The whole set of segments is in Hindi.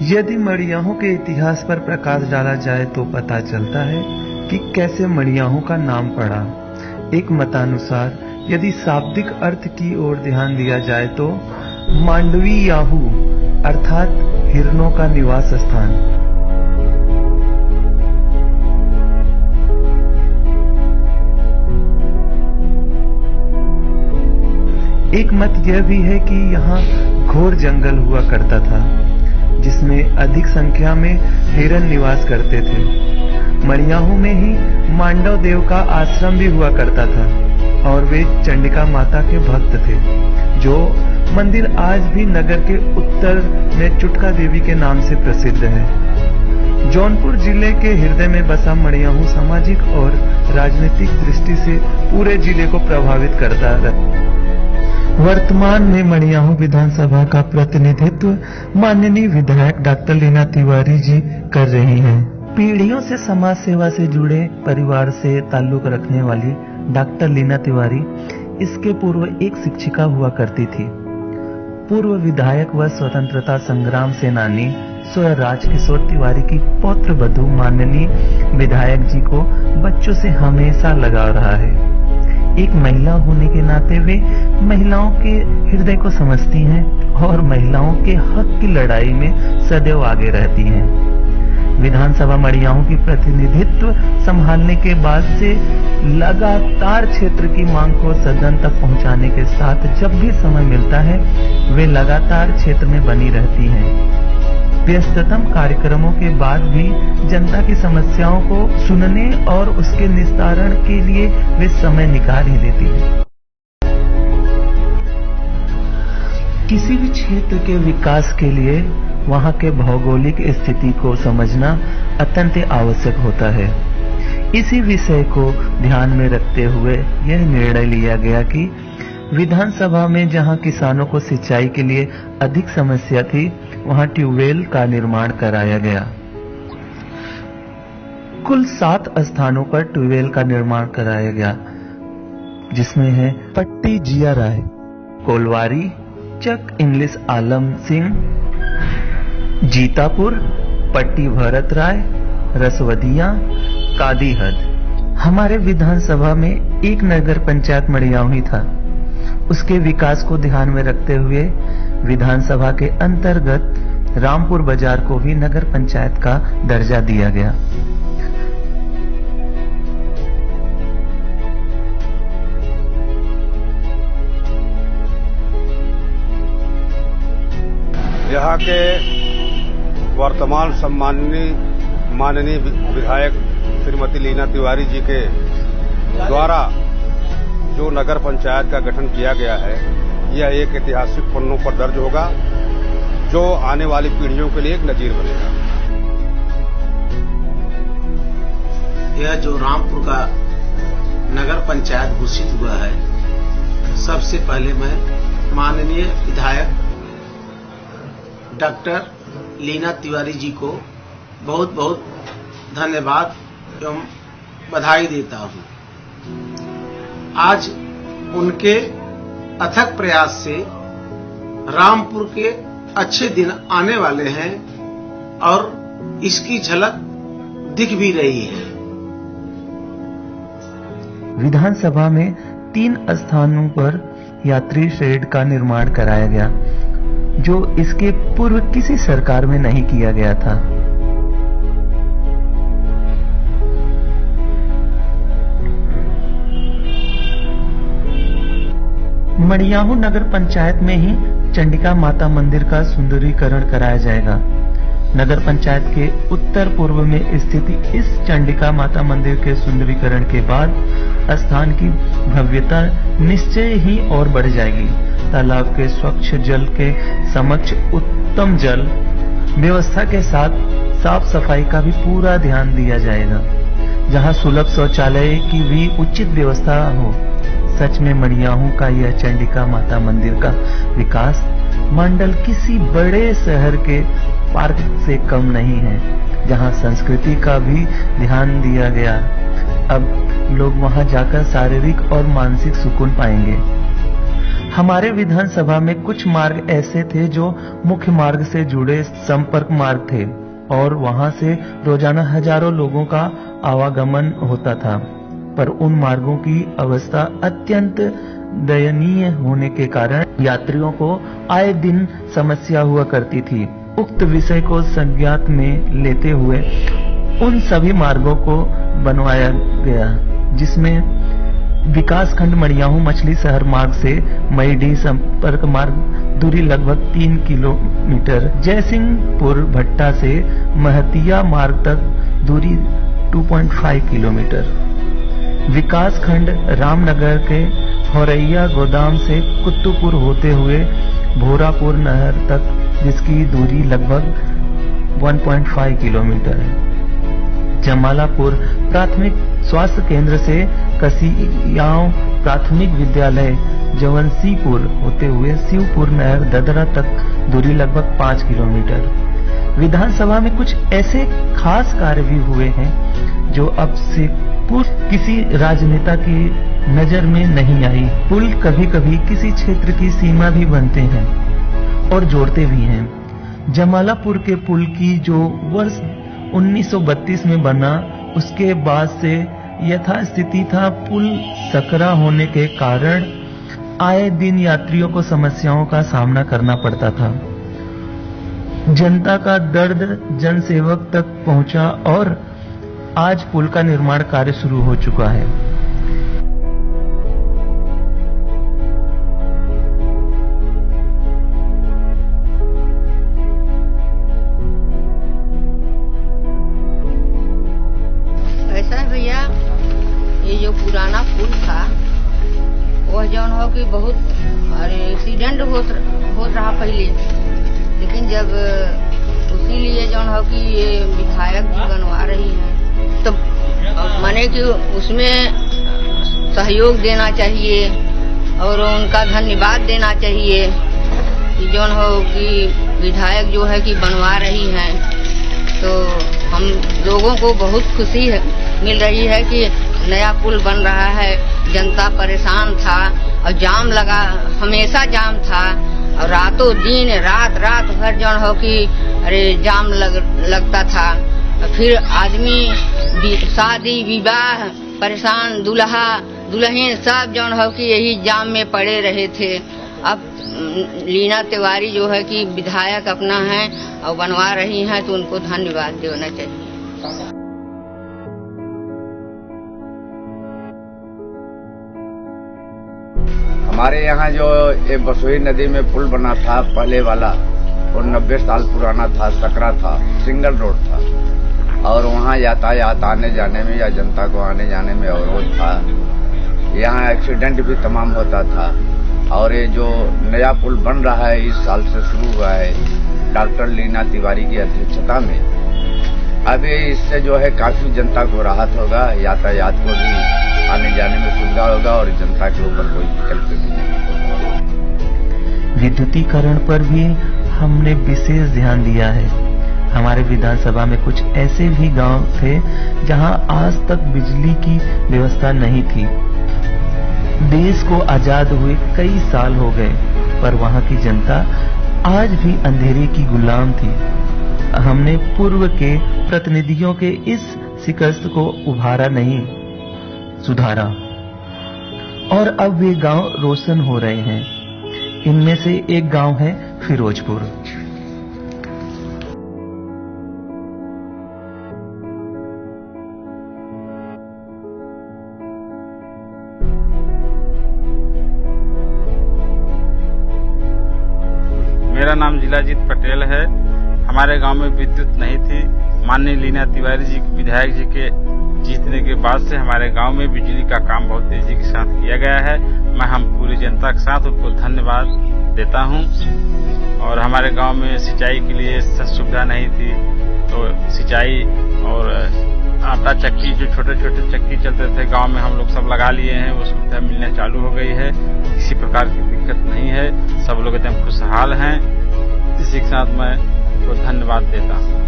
यदि मड़ियाहू के इतिहास पर प्रकाश डाला जाए तो पता चलता है कि कैसे मड़ियाहू का नाम पड़ा। एक मतानुसार यदि शाब्दिक अर्थ की ओर ध्यान दिया जाए तो मांडवी याहू अर्थात हिरणों का निवास स्थान। एक मत यह भी है कि यहाँ घोर जंगल हुआ करता था जिसमें अधिक संख्या में हिरण निवास करते थे। मड़ियाहू में ही मांडव देव का आश्रम भी हुआ करता था और वे चंडिका माता के भक्त थे। जो मंदिर आज भी नगर के उत्तर में चुटका देवी के नाम से प्रसिद्ध है। जौनपुर जिले के हृदय में बसा मड़ियाहू सामाजिक और राजनीतिक दृष्टि से पूरे जिले को प्रभावित करता है। वर्तमान में मड़ियाहू विधानसभा का प्रतिनिधित्व माननीय विधायक डॉक्टर लीना तिवारी जी कर रही हैं। पीढ़ियों से समाज सेवा से जुड़े परिवार से ताल्लुक रखने वाली डॉक्टर लीना तिवारी इसके पूर्व एक शिक्षिका हुआ करती थी। पूर्व विधायक व स्वतंत्रता संग्राम सेनानी स्व राजकिशोर तिवारी की पौत्र वधू माननीय विधायक जी को बच्चों से हमेशा लगाव रहा है। एक महिला होने के नाते वे महिलाओं के हृदय को समझती हैं और महिलाओं के हक की लड़ाई में सदैव आगे रहती हैं। विधानसभा मड़ियाहू की प्रतिनिधित्व संभालने के बाद से लगातार क्षेत्र की मांग को सदन तक पहुंचाने के साथ जब भी समय मिलता है वे लगातार क्षेत्र में बनी रहती हैं। व्यस्ततम कार्यक्रमों के बाद भी जनता की समस्याओं को सुनने और उसके निस्तारण के लिए वे समय निकाल ही लेती है। किसी भी क्षेत्र के विकास के लिए वहां के भौगोलिक स्थिति को समझना अत्यंत आवश्यक होता है। इसी विषय को ध्यान में रखते हुए यह निर्णय लिया गया कि विधानसभा में जहां किसानों को सिंचाई के लिए अधिक समस्या थी वहां ट्यूबवेल का निर्माण कराया गया। कुल 7 स्थानों पर ट्यूबवेल का निर्माण कराया गया जिसमें है पट्टी जिया राय, कोलवारी, चक इंग्लिश आलम सिंह, जीतापुर, पट्टी भरत राय, रसवदिया, कादीहद। हमारे विधानसभा में एक नगर पंचायत मड़ियाहू ही था। उसके विकास को ध्यान में रखते हुए विधानसभा के अंतर्गत रामपुर बाजार को भी नगर पंचायत का दर्जा दिया गया। यहाँ के वर्तमान माननीय विधायक श्रीमती लीना तिवारी जी के द्वारा जो नगर पंचायत का गठन किया गया है यह एक ऐतिहासिक पन्नों पर दर्ज होगा जो आने वाली पीढ़ियों के लिए एक नजीर बनेगा। यह जो रामपुर का नगर पंचायत घोषित हुआ है, सबसे पहले मैं माननीय विधायक डॉक्टर लीना तिवारी जी को बहुत बहुत धन्यवाद एवं बधाई देता हूं। आज उनके अथक प्रयास से रामपुर के अच्छे दिन आने वाले हैं और इसकी झलक दिख भी रही है। विधानसभा में 3 स्थानों पर यात्री शेड का निर्माण कराया गया जो इसके पूर्व किसी सरकार में नहीं किया गया था। मड़ियाहू नगर पंचायत में ही चंडिका माता मंदिर का सुंदरीकरण कराया जाएगा। नगर पंचायत के उत्तर पूर्व में स्थित इस चंडिका माता मंदिर के सुंदरीकरण के बाद स्थान की भव्यता निश्चय ही और बढ़ जाएगी। तालाब के स्वच्छ जल के समक्ष उत्तम जल व्यवस्था के साथ साफ सफाई का भी पूरा ध्यान दिया जाएगा, जहां सुलभ शौचालय की भी उचित व्यवस्था हो। सच में मड़ियाहू का यह चंडिका माता मंदिर का विकास मंडल किसी बड़े शहर के पार्क से कम नहीं है, जहां संस्कृति का भी ध्यान दिया गया। अब लोग वहां जाकर शारीरिक और मानसिक सुकून पाएंगे। हमारे विधानसभा में कुछ मार्ग ऐसे थे जो मुख्य मार्ग से जुड़े संपर्क मार्ग थे और वहां से रोजाना हजारों लोगों का आवागमन होता था, पर उन मार्गों की अवस्था अत्यंत दयनीय होने के कारण यात्रियों को आए दिन समस्या हुआ करती थी। उक्त विषय को संज्ञात में लेते हुए उन सभी मार्गों को बनवाया गया, जिसमें विकासखंड मड़ियाहू मछली शहर मार्ग से मईडीह संपर्क मार्ग दूरी लगभग 3 किलोमीटर, जयसिंहपुर भट्टा से महतिया मार्ग तक दूरी 2.5 किलोमीटर, विकासखंड रामनगर के होरैया गोदाम से कुत्तुपुर होते हुए भोरापुर नहर तक, जिसकी दूरी लगभग 1.5 किलोमीटर है, जमालापुर प्राथमिक स्वास्थ्य केंद्र से कसियाओं प्राथमिक विद्यालय जवनसीपुर होते हुए शिवपुर नहर ददरा तक दूरी लगभग 5 किलोमीटर। विधानसभा में कुछ ऐसे खास कार्य भी हुए हैं जो अब से पूर्व किसी राजनेता की नजर में नहीं आई। पुल कभी कभी किसी क्षेत्र की सीमा भी बनते हैं और जोड़ते भी हैं। जमालापुर के पुल की जो वर्ष 1932 में बना, उसके बाद से यथास्थिति था। पुल सकरा होने के कारण आए दिन यात्रियों को समस्याओं का सामना करना पड़ता था। जनता का दर्द जनसेवक तक पहुंचा और आज पुल का निर्माण कार्य शुरू हो चुका है। ऐसा है भैया, ये जो पुराना पुल था वह जौन हो कि बहुत एक्सीडेंट होत रहा पहले, लेकिन जब उसी लिए जौन हो कि ये विधायक जी बनवा रही हैं तो माने कि उसमें सहयोग देना चाहिए और उनका धन्यवाद देना चाहिए कि जौन हो कि विधायक जो है कि बनवा रही हैं, तो हम लोगों को बहुत खुशी मिल रही है कि नया पुल बन रहा है। जनता परेशान था और जाम लगा, हमेशा जाम था और रातों दिन रात भर जौन हो कि जाम लगता था। फिर आदमी शादी विवाह परेशान, दूल्हा दुल्हन सब जौन हो कि यही जाम में पड़े रहे थे। अब लीना तिवारी जो है कि विधायक अपना है और बनवा रही हैं, तो उनको धन्यवाद देना चाहिए। हमारे यहाँ जो ये बसोई नदी में पुल बना था पहले वाला, वो 90 साल पुराना था, सकरा था, सिंगल रोड था और वहाँ यातायात आने जाने में या जनता को आने जाने में अवरोध था। यहाँ एक्सीडेंट भी तमाम होता था। और ये जो नया पुल बन रहा है, इस साल से शुरू हुआ है डॉक्टर लीना तिवारी की अध्यक्षता में। अब इससे जो है काफी जनता को राहत होगा, यातायात को भी आने जाने में सुविधा होगा और जनता के ऊपर कोई विकल्प भी नहीं। विद्युतीकरण पर भी हमने विशेष ध्यान दिया है। हमारे विधानसभा में कुछ ऐसे भी गांव थे जहां आज तक बिजली की व्यवस्था नहीं थी। देश को आजाद हुए कई साल हो गए, पर वहां की जनता आज भी अंधेरे की गुलाम थी। हमने पूर्व के प्रतिनिधियों के इस शिकस्त को उभारा नहीं, सुधारा और अब वे गांव रोशन हो रहे हैं। इनमें से एक गांव है फिरोजपुर। मेरा नाम जिलाजीत पटेल है। हमारे गांव में विद्युत नहीं थी। माननीय लीना तिवारी जी विधायक जी के जीतने के बाद से हमारे गांव में बिजली का काम बहुत तेजी के साथ किया गया है। मैं हम पूरी जनता के साथ उनको धन्यवाद देता हूं। और हमारे गांव में सिंचाई के लिए सुविधा नहीं थी, तो सिंचाई और आटा चक्की, जो छोटे छोटे चक्की चलते थे गांव में, हम लोग सब लगा लिए हैं। वो सुविधा मिलने चालू हो गई है। किसी प्रकार की दिक्कत नहीं है। सब लोग एकदम खुशहाल हैं। इसी के साथ मैं उनको धन्यवाद देता हूँ।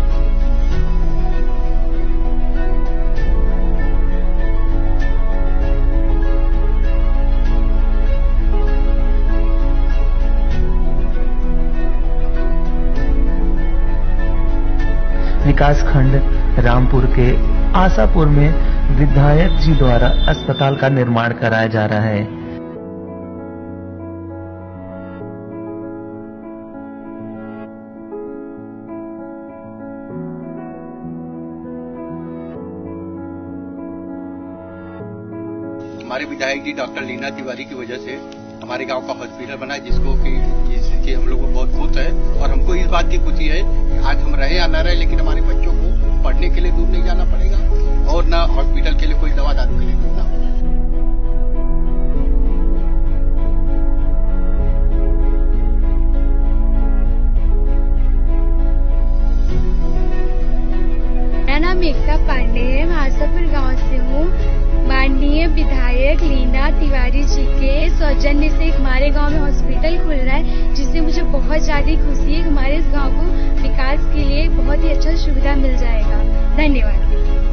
विकासखंड रामपुर के आशापुर में विधायक जी द्वारा अस्पताल का निर्माण कराया जा रहा है। हमारे विधायक जी डॉक्टर लीना तिवारी की वजह से हमारे गांव का हॉस्पिटल बना है, जिसकी हम लोग को बहुत खुश है। और हमको इस बात की खुशी है कि आज हम रहे या न रहे, लेकिन हमारे बच्चों को पढ़ने के लिए दूर नहीं जाना पड़ेगा और न हॉस्पिटल के लिए कोई दवा दारू के लिए दूर ना हो। मेरा नाम एकता पांडे है, मैं आशापुर गांव से हूँ। माननीय विधायक लीना तिवारी जी के सौजन्य से हमारे गांव में हॉस्पिटल खुल रहा है, जिससे मुझे बहुत ज्यादा खुशी है। हमारे इस गांव को विकास के लिए बहुत ही अच्छा सुविधा मिल जाएगा। धन्यवाद।